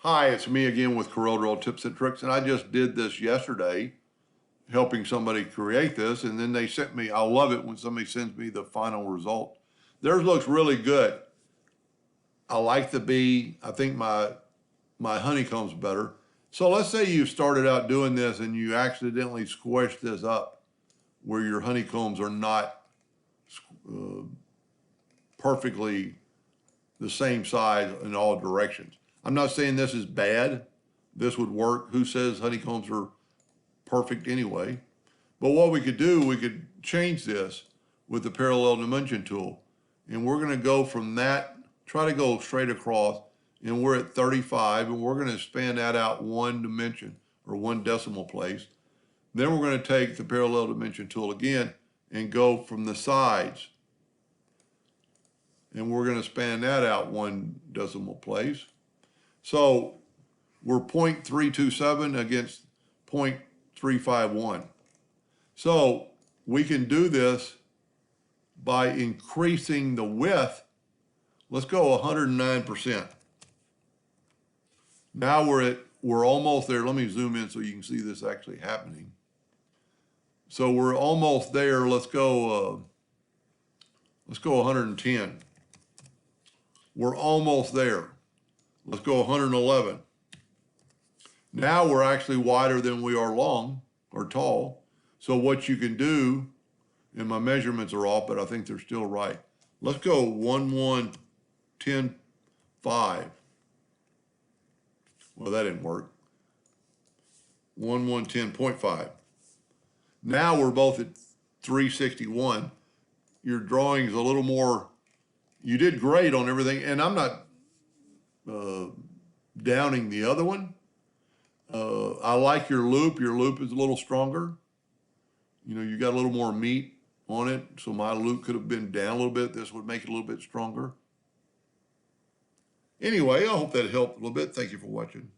Hi, it's me again with CorelDraw Tips and Tricks, and I just did this yesterday, helping somebody create this, and then they sent me, I love it when somebody sends me the final result. Theirs looks really good. I like the bee. I think my honeycomb's better. So let's say you started out doing this and you accidentally squished this up where your honeycombs are not perfectly the same size in all directions. I'm not saying this is bad. This would work. Who says honeycombs are perfect anyway? But what we could do, we could change this with the parallel dimension tool. And we're going to go from that, try to go straight across, and we're at 35, and we're going to span that out one dimension or one decimal place. Then we're going to take the parallel dimension tool again and go from the sides. And we're going to span that out one decimal place. So we're 0.327 against 0.351. So we can do this by increasing the width. Let's go 109%. Now we're almost there. Let me zoom in so you can see this actually happening. So we're almost there. Let's go 110. We're almost there. Let's go 111. Now we're actually wider than we are long or tall. So what you can do, and my measurements are off, but I think they're still right. Let's go 1110.5. Well, that didn't work. 1110.5. Now we're both at 361. Your drawing's a little more, you did great on everything, and I'm not downing the other one. I like your loop. Your loop is a little stronger. You know, you got a little more meat on it, so my loop could have been down a little bit. This would make it a little bit stronger. Anyway, I hope that helped a little bit. Thank you for watching.